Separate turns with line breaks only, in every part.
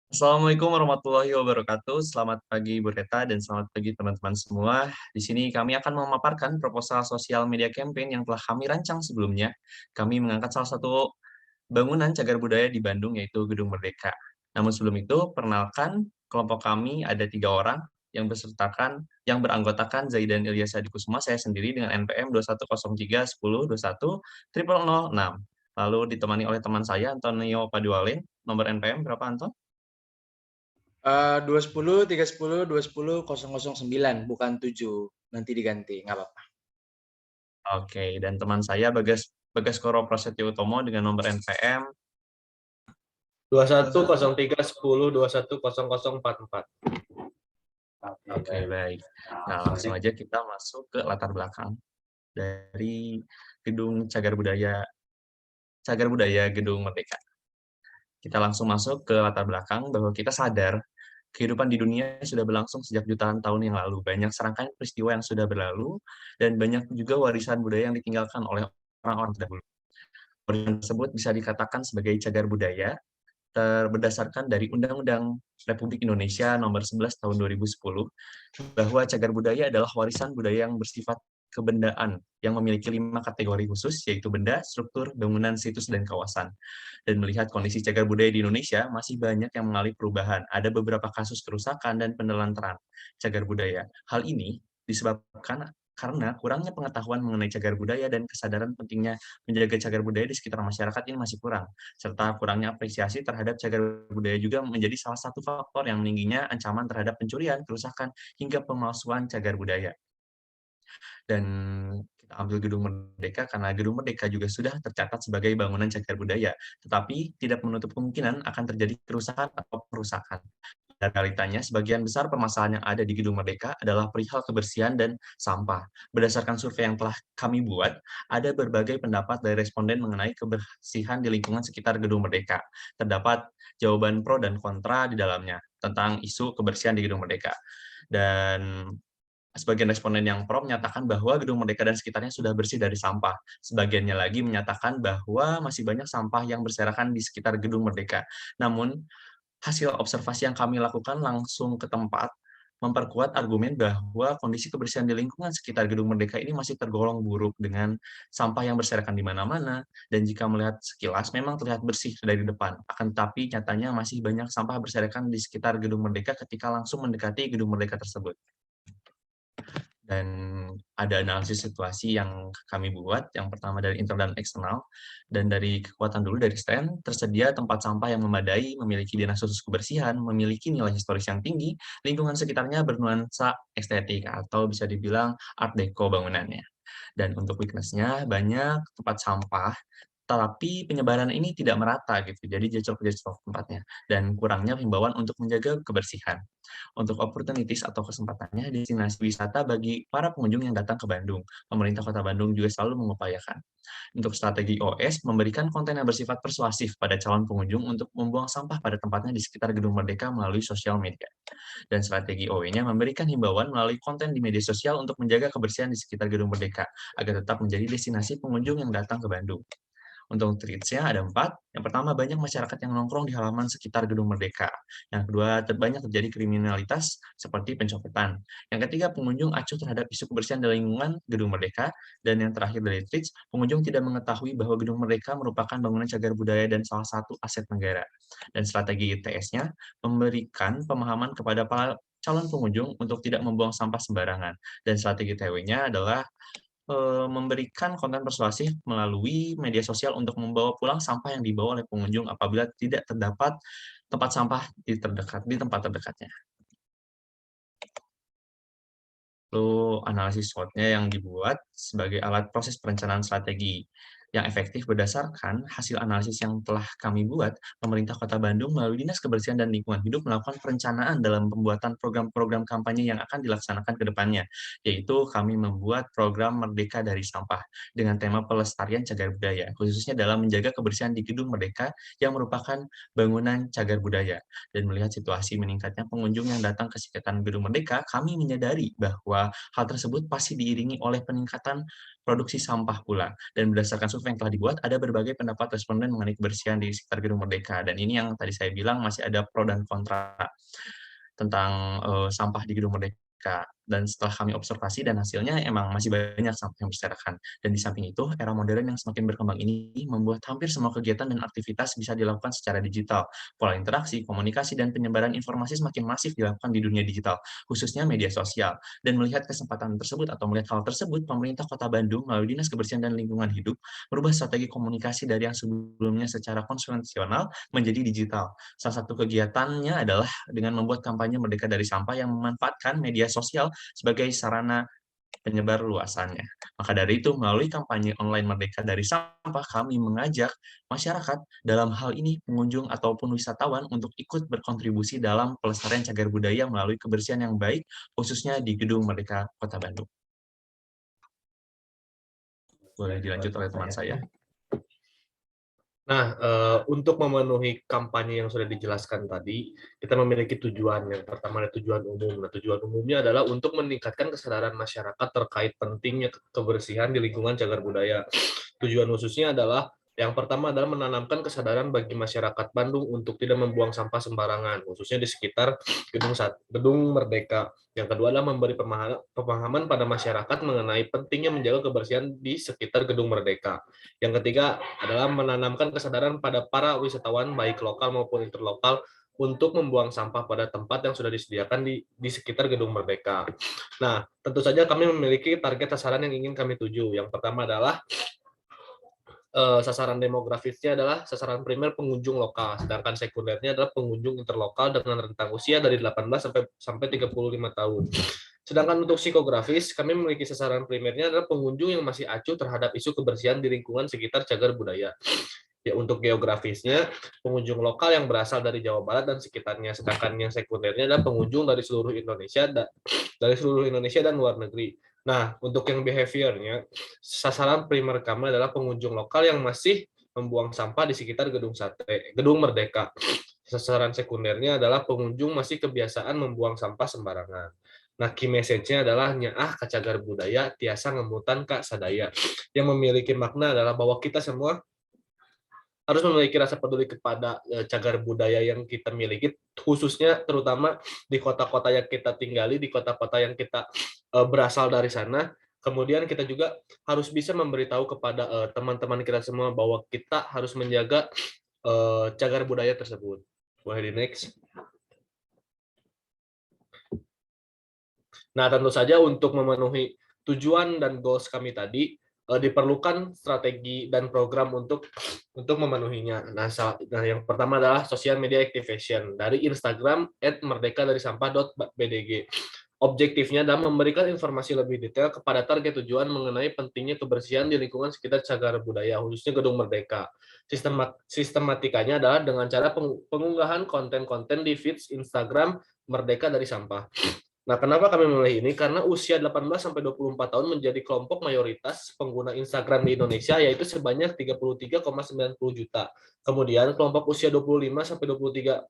Assalamualaikum warahmatullahi wabarakatuh. Selamat pagi Bu Reta dan selamat pagi teman-teman semua. Di sini kami akan memaparkan proposal sosial media campaign yang telah kami rancang sebelumnya. Kami mengangkat salah satu bangunan cagar budaya di Bandung yaitu Gedung Merdeka. Namun sebelum itu, perkenalkan kelompok kami ada 3 orang yang beranggotakan Zaidan Ilyas Kusuma, saya sendiri dengan NPM 210310210006. Lalu ditemani oleh teman saya Antonio Padualen, nomor NPM berapa Anton?
210, 310, 210, 009, bukan 7. Nanti diganti, nggak apa-apa.
Oke, dan teman saya Bagas Bagaskoro Prasetyo Utomo dengan nomor NPM.
210310210044.
Oke, baik. Nah, langsung aja kita masuk ke latar belakang dari Gedung Cagar Budaya Gedung Merdeka. Kita langsung masuk ke latar belakang bahwa kita sadar kehidupan di dunia sudah berlangsung sejak jutaan tahun yang lalu. Banyak serangkaian peristiwa yang sudah berlalu dan banyak juga warisan budaya yang ditinggalkan oleh orang-orang terdahulu. Warisan tersebut bisa dikatakan sebagai cagar budaya berdasarkan dari Undang-Undang Republik Indonesia Nomor 11 Tahun 2010 bahwa cagar budaya adalah warisan budaya yang bersifat kebendaan yang memiliki 5 kategori khusus, yaitu benda, struktur, bangunan, situs, dan kawasan. Dan melihat kondisi cagar budaya di Indonesia, masih banyak yang mengalami perubahan. Ada beberapa kasus kerusakan dan penelantaran cagar budaya. Hal ini disebabkan karena kurangnya pengetahuan mengenai cagar budaya dan kesadaran pentingnya menjaga cagar budaya di sekitar masyarakat ini masih kurang, serta kurangnya apresiasi terhadap cagar budaya juga menjadi salah satu faktor yang meningginya ancaman terhadap pencurian, kerusakan, hingga pemalsuan cagar budaya. Dan kita ambil Gedung Merdeka karena Gedung Merdeka juga sudah tercatat sebagai bangunan cagar budaya, tetapi tidak menutup kemungkinan akan terjadi kerusakan atau perusakan. Dan realitanya, sebagian besar permasalahan yang ada di Gedung Merdeka adalah perihal kebersihan dan sampah. Berdasarkan survei yang telah kami buat, ada berbagai pendapat dari responden mengenai kebersihan di lingkungan sekitar Gedung Merdeka. Terdapat jawaban pro dan kontra di dalamnya tentang isu kebersihan di Gedung Merdeka. Dan sebagian responden yang pro menyatakan bahwa Gedung Merdeka dan sekitarnya sudah bersih dari sampah. Sebagiannya lagi menyatakan bahwa masih banyak sampah yang berserakan di sekitar Gedung Merdeka. Namun, hasil observasi yang kami lakukan langsung ke tempat memperkuat argumen bahwa kondisi kebersihan di lingkungan sekitar Gedung Merdeka ini masih tergolong buruk dengan sampah yang berserakan di mana-mana, dan jika melihat sekilas memang terlihat bersih dari depan. Akan tetapi nyatanya masih banyak sampah berserakan di sekitar Gedung Merdeka ketika langsung mendekati Gedung Merdeka tersebut. Dan ada analisis situasi yang kami buat, yang pertama dari internal dan eksternal, dan dari kekuatan dulu dari STEM, tersedia tempat sampah yang memadai, memiliki dinas khusus kebersihan, memiliki nilai historis yang tinggi, lingkungan sekitarnya bernuansa estetik, atau bisa dibilang art deco bangunannya. Dan untuk weakness-nya, banyak tempat sampah, tapi penyebaran ini tidak merata gitu, jadi jejak-jejak tempatnya, dan kurangnya himbauan untuk menjaga kebersihan. Untuk opportunities atau kesempatannya, destinasi wisata bagi para pengunjung yang datang ke Bandung. Pemerintah Kota Bandung juga selalu mengupayakan. Untuk strategi OS, memberikan konten yang bersifat persuasif pada calon pengunjung untuk membuang sampah pada tempatnya di sekitar Gedung Merdeka melalui sosial media. Dan strategi OE-nya memberikan himbauan melalui konten di media sosial untuk menjaga kebersihan di sekitar Gedung Merdeka, agar tetap menjadi destinasi pengunjung yang datang ke Bandung. Untuk treats-nya ada 4. Yang pertama, banyak masyarakat yang nongkrong di halaman sekitar Gedung Merdeka. Yang kedua, banyak terjadi kriminalitas seperti pencopetan. Yang ketiga, pengunjung acuh terhadap isu kebersihan di lingkungan Gedung Merdeka. Dan yang terakhir dari treats, pengunjung tidak mengetahui bahwa Gedung Merdeka merupakan bangunan cagar budaya dan salah satu aset negara. Dan strategi TS-nya, memberikan pemahaman kepada para calon pengunjung untuk tidak membuang sampah sembarangan. Dan strategi TW-nya adalah memberikan konten persuasif melalui media sosial untuk membawa pulang sampah yang dibawa oleh pengunjung apabila tidak terdapat tempat sampah di tempat terdekatnya. Lalu analisis SWOT-nya yang dibuat sebagai alat proses perencanaan strategi yang efektif berdasarkan hasil analisis yang telah kami buat, pemerintah Kota Bandung melalui Dinas Kebersihan dan Lingkungan Hidup melakukan perencanaan dalam pembuatan program-program kampanye yang akan dilaksanakan ke depannya, yaitu kami membuat program Merdeka dari Sampah dengan tema pelestarian cagar budaya, khususnya dalam menjaga kebersihan di Gedung Merdeka yang merupakan bangunan cagar budaya. Dan melihat situasi meningkatnya pengunjung yang datang ke sekitar Gedung Merdeka, kami menyadari bahwa hal tersebut pasti diiringi oleh peningkatan produksi sampah pula. Dan berdasarkan survei yang telah dibuat, ada berbagai pendapat responden mengenai kebersihan di sekitar Gedung Merdeka. Dan ini yang tadi saya bilang masih ada pro dan kontra tentang sampah di Gedung Merdeka. Dan setelah kami observasi dan hasilnya emang masih banyak sampah yang berserakan. Dan di samping itu, era modern yang semakin berkembang ini membuat hampir semua kegiatan dan aktivitas bisa dilakukan secara digital. Pola interaksi, komunikasi, dan penyebaran informasi semakin masif dilakukan di dunia digital, khususnya media sosial. Dan melihat kesempatan tersebut atau melihat hal tersebut, pemerintah Kota Bandung melalui Dinas Kebersihan dan Lingkungan Hidup merubah strategi komunikasi dari yang sebelumnya secara konvensional menjadi digital. Salah satu kegiatannya adalah dengan membuat kampanye Merdeka dari Sampah yang memanfaatkan media sosial sebagai sarana penyebar luasannya. Maka dari itu, melalui kampanye online Merdeka dari Sampah, kami mengajak masyarakat, dalam hal ini pengunjung ataupun wisatawan, untuk ikut berkontribusi dalam pelestarian cagar budaya melalui kebersihan yang baik, khususnya di Gedung Merdeka Kota Bandung. Boleh dilanjut oleh teman saya.
Nah, untuk memenuhi kampanye yang sudah dijelaskan tadi, kita memiliki tujuan. Yang pertama ada tujuan umum. Nah, tujuan umumnya adalah untuk meningkatkan kesadaran masyarakat terkait pentingnya kebersihan di lingkungan cagar budaya. Tujuan khususnya adalah yang pertama adalah menanamkan kesadaran bagi masyarakat Bandung untuk tidak membuang sampah sembarangan, khususnya di sekitar Gedung Merdeka. Yang kedua adalah memberi pemahaman pada masyarakat mengenai pentingnya menjaga kebersihan di sekitar Gedung Merdeka. Yang ketiga adalah menanamkan kesadaran pada para wisatawan baik lokal maupun interlokal untuk membuang sampah pada tempat yang sudah disediakan di sekitar Gedung Merdeka. Nah, tentu saja kami memiliki target sasaran yang ingin kami tuju. Yang pertama adalah sasaran demografisnya adalah sasaran primer pengunjung lokal, sedangkan sekundernya adalah pengunjung interlokal dengan rentang usia dari 18 sampai 35 tahun. Sedangkan untuk psikografis, kami memiliki sasaran primernya adalah pengunjung yang masih acuh terhadap isu kebersihan di lingkungan sekitar cagar budaya. Ya, untuk geografisnya, pengunjung lokal yang berasal dari Jawa Barat dan sekitarnya, sedangkan yang sekundernya adalah pengunjung dari seluruh Indonesia dan luar negeri. Nah, untuk yang behaviornya, sasaran primer kami adalah pengunjung lokal yang masih membuang sampah di sekitar Gedung Merdeka. Sasaran sekundernya adalah pengunjung masih kebiasaan membuang sampah sembarangan. Nah, key message-nya adalah nyaah ka cagar budaya, tiasa ngemutan ka sadaya. Yang memiliki makna adalah bahwa kita semua harus memiliki rasa peduli kepada cagar budaya yang kita miliki, khususnya terutama di kota-kota yang kita tinggali, di kota-kota yang kita berasal dari sana. Kemudian kita juga harus bisa memberitahu kepada teman-teman kita semua bahwa kita harus menjaga cagar budaya tersebut. Boleh di next. Nah, tentu saja untuk memenuhi tujuan dan goals kami tadi, diperlukan strategi dan program untuk memenuhinya. Nah, yang pertama adalah social media activation dari Instagram @merdekadarisampah.bdg. Objektifnya adalah memberikan informasi lebih detail kepada target tujuan mengenai pentingnya kebersihan di lingkungan sekitar cagar budaya, khususnya Gedung Merdeka. Sistematikanya adalah dengan cara pengunggahan konten-konten di feeds Instagram Merdeka dari Sampah. Nah, kenapa kami memilih ini? Karena usia 18-24 tahun menjadi kelompok mayoritas pengguna Instagram di Indonesia, yaitu sebanyak 33,90 juta. Kemudian, kelompok usia 25-34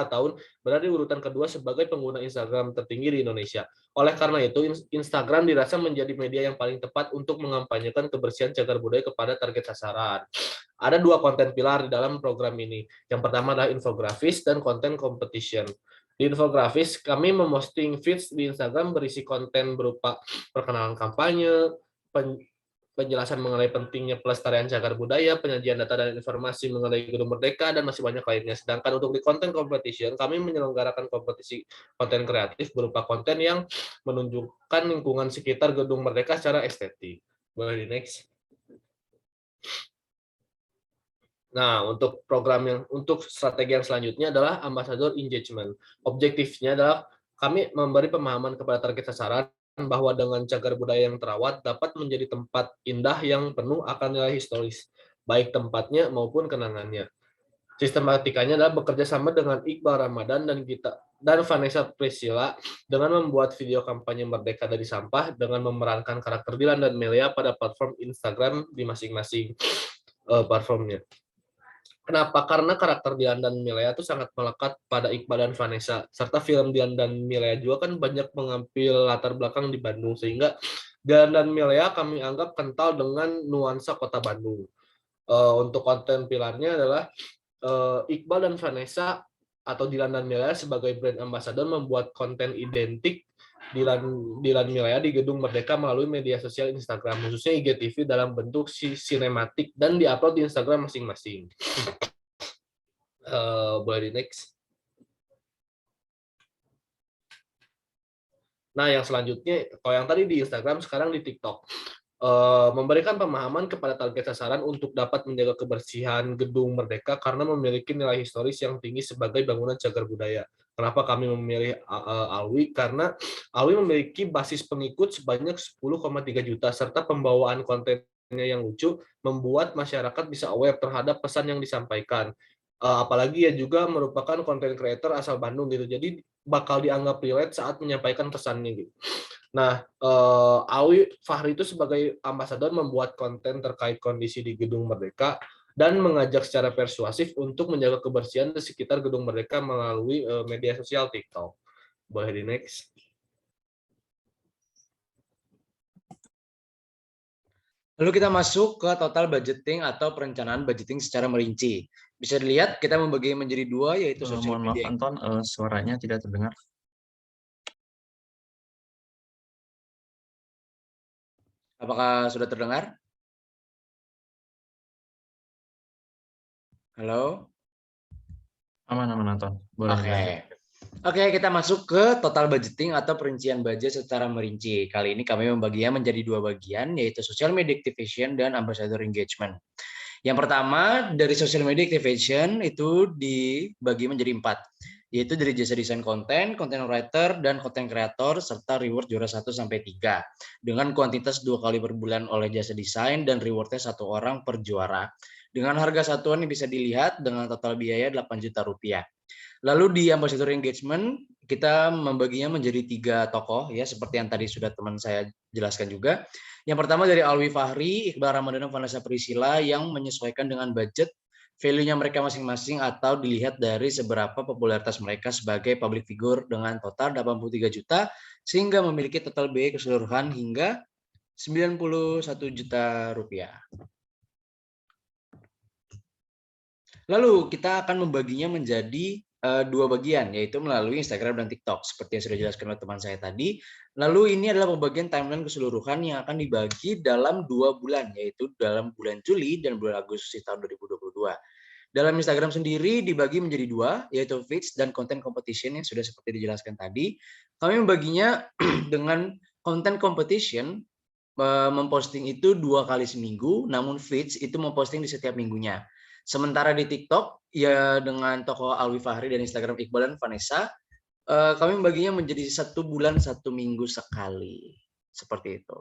tahun berada di urutan kedua sebagai pengguna Instagram tertinggi di Indonesia. Oleh karena itu, Instagram dirasa menjadi media yang paling tepat untuk mengampanyekan kebersihan cagar budaya kepada target sasaran. Ada dua konten pilar di dalam program ini. Yang pertama adalah infografis dan konten competition. Di infografis, kami memposting feeds di Instagram berisi konten berupa perkenalan kampanye, penjelasan mengenai pentingnya pelestarian cagar budaya, penyajian data dan informasi mengenai Gedung Merdeka, dan masih banyak lainnya. Sedangkan untuk di konten competition, kami menyelenggarakan kompetisi konten kreatif berupa konten yang menunjukkan lingkungan sekitar Gedung Merdeka secara estetik. Boleh di next. Nah, untuk strategi yang selanjutnya adalah ambassador engagement. Objektifnya adalah kami memberi pemahaman kepada target sasaran bahwa dengan cagar budaya yang terawat dapat menjadi tempat indah yang penuh akan nilai historis, baik tempatnya maupun kenangannya. Sistematikanya adalah bekerja sama dengan Iqbal Ramadan dan Vanessa Priscilla dengan membuat video kampanye Merdeka dari Sampah dengan memerankan karakter Dilan dan Melia pada platform Instagram di masing-masing platformnya. Kenapa? Karena karakter Dian dan Milea itu sangat melekat pada Iqbal dan Vanessa. Serta film Dian dan Milea juga kan banyak mengambil latar belakang di Bandung, sehingga Dilan dan Milea kami anggap kental dengan nuansa kota Bandung. Untuk konten pilarnya adalah Iqbal dan Vanessa atau Dilan dan Milea sebagai brand ambassador membuat konten identik Dilan Milea di Gedung Merdeka melalui media sosial Instagram, khususnya IGTV dalam bentuk sinematik dan diupload di Instagram masing-masing. Boleh di next. Nah, yang selanjutnya, kalau yang tadi di Instagram, sekarang di TikTok. Memberikan pemahaman kepada target sasaran untuk dapat menjaga kebersihan Gedung Merdeka karena memiliki nilai historis yang tinggi sebagai bangunan cagar budaya. Kenapa kami memilih Alwi? Karena Alwi memiliki basis pengikut sebanyak 10,3 juta serta pembawaan kontennya yang lucu membuat masyarakat bisa aware terhadap pesan yang disampaikan. Apalagi ya juga merupakan content creator asal Bandung gitu. Jadi bakal dianggap relate saat menyampaikan pesannya gitu. Nah, Alwi Fahri itu sebagai ambasador membuat konten terkait kondisi di Gedung Merdeka dan mengajak secara persuasif untuk menjaga kebersihan di sekitar Gedung Merdeka melalui media sosial TikTok. Boleh di next.
Lalu kita masuk ke total budgeting atau perencanaan budgeting secara merinci. Bisa dilihat kita membagi menjadi dua, yaitu social
Mohon maaf
media.
Anton, suaranya tidak terdengar.
Apakah sudah terdengar? Halo?
Aman Anton, boleh dilanjut.
Oke, kita masuk ke total budgeting atau perincian budget secara merinci. Kali ini kami membaginya menjadi dua bagian, yaitu social media activation dan ambassador engagement. Yang pertama, dari social media activation itu dibagi menjadi 4, yaitu dari jasa desain konten, content writer, dan content creator, serta reward juara 1-3, dengan kuantitas 2 kali per bulan oleh jasa desain dan rewardnya 1 orang per juara. Dengan harga satuan yang bisa dilihat dengan total biaya 8 juta rupiah. Lalu di ambassador engagement, kita membaginya menjadi 3 tokoh, ya, seperti yang tadi sudah teman saya jelaskan juga. Yang pertama dari Alwi Fahri, Iqbal Ramadan, dan Vanessa Priscilla yang menyesuaikan dengan budget, value-nya mereka masing-masing atau dilihat dari seberapa popularitas mereka sebagai public figure dengan total 83 juta sehingga memiliki total biaya keseluruhan hingga 91 juta rupiah. Lalu kita akan membaginya menjadi 2 bagian, yaitu melalui Instagram dan TikTok, seperti yang sudah dijelaskan oleh teman saya tadi. Lalu ini adalah pembagian timeline keseluruhan yang akan dibagi dalam 2 bulan, yaitu dalam bulan Juli dan bulan Agustus tahun 2022. Dalam Instagram sendiri dibagi menjadi 2, yaitu feeds dan content competition yang sudah seperti dijelaskan tadi. Kami membaginya dengan content competition, memposting itu 2 kali seminggu, namun feeds itu memposting di setiap minggunya. Sementara di TikTok, ya dengan tokoh Alwi Fahri dan Instagram Iqbal dan Vanessa, kami membaginya menjadi 1 bulan 1 minggu sekali. Seperti itu.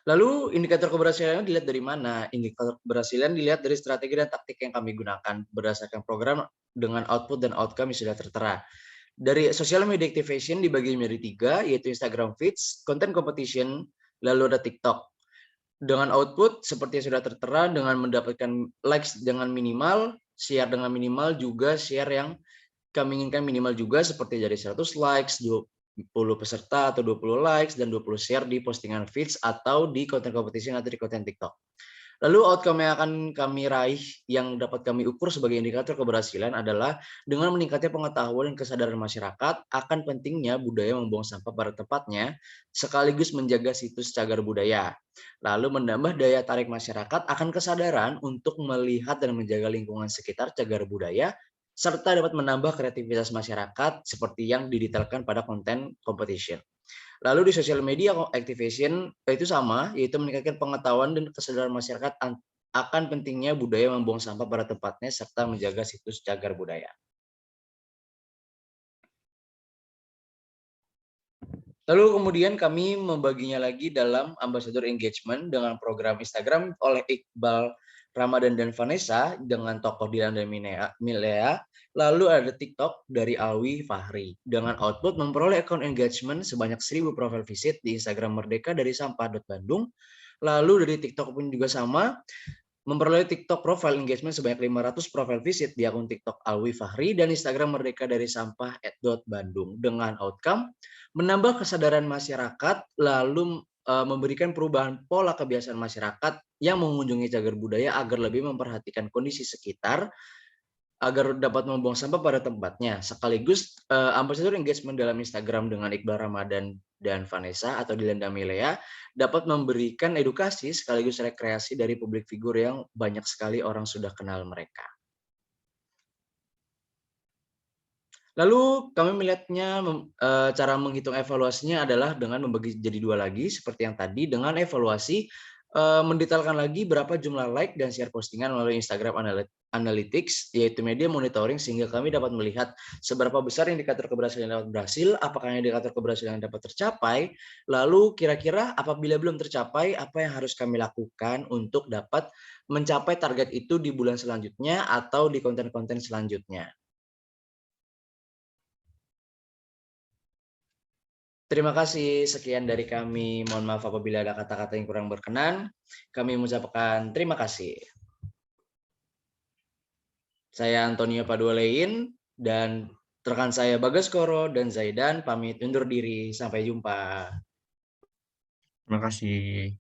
Lalu indikator keberhasilan dilihat dari mana? Indikator keberhasilan dilihat dari strategi dan taktik yang kami gunakan berdasarkan program dengan output dan outcome yang sudah tertera. Dari social media activation dibagi menjadi 3, yaitu Instagram feeds, content competition, lalu ada TikTok. Dengan output seperti yang sudah tertera, dengan mendapatkan likes dengan minimal, share dengan minimal, juga share yang kami inginkan minimal juga seperti dari 100 likes, 20 peserta atau 20 likes, dan 20 share di postingan feeds atau di konten competition atau di konten TikTok. Lalu outcome yang akan kami raih yang dapat kami ukur sebagai indikator keberhasilan adalah dengan meningkatnya pengetahuan dan kesadaran masyarakat akan pentingnya budaya membuang sampah pada tempatnya, sekaligus menjaga situs cagar budaya. Lalu menambah daya tarik masyarakat akan kesadaran untuk melihat dan menjaga lingkungan sekitar cagar budaya, serta dapat menambah kreativitas masyarakat seperti yang didetailkan pada konten competition. Lalu di social media activation itu sama, yaitu meningkatkan pengetahuan dan kesadaran masyarakat akan pentingnya budaya membuang sampah pada tempatnya serta menjaga situs cagar budaya. Lalu kemudian kami membaginya lagi dalam ambassador engagement dengan program Instagram oleh Iqbal Ramadan dan Vanessa dengan tokoh Dilan dan Milea. Lalu ada TikTok dari Alwi Fahri dengan output memperoleh account engagement sebanyak 1000 profile visit di Instagram Merdeka dari sampah.bandung. Lalu dari TikTok pun juga sama, Memperoleh TikTok profile engagement sebanyak 500 profile visit di akun TikTok Alwi Fahri dan Instagram Merdeka dari Sampah @bandung dengan outcome menambah kesadaran masyarakat lalu memberikan perubahan pola kebiasaan masyarakat yang mengunjungi cagar budaya agar lebih memperhatikan kondisi sekitar agar dapat membuang sampah pada tempatnya. Sekaligus ambassador engagement dalam Instagram dengan Iqbal Ramadan dan Vanessa atau Dilan Damilea dapat memberikan edukasi sekaligus rekreasi dari publik figur yang banyak sekali orang sudah kenal mereka. Lalu kami melihatnya cara menghitung evaluasinya adalah dengan membagi jadi 2 lagi seperti yang tadi dengan evaluasi mendetailkan lagi berapa jumlah like dan share postingan melalui Instagram Analytics, yaitu media monitoring sehingga kami dapat melihat seberapa besar indikator keberhasilan yang dapat berhasil, apakah indikator keberhasilan yang dapat tercapai, lalu kira-kira apabila belum tercapai, apa yang harus kami lakukan untuk dapat mencapai target itu di bulan selanjutnya atau di konten-konten selanjutnya. Terima kasih, sekian dari kami. Mohon maaf apabila ada kata-kata yang kurang berkenan. Kami mengucapkan terima kasih. Saya Antonio Padualein dan rekan saya Bagas Koro dan Zaidan pamit undur diri. Sampai jumpa.
Terima kasih.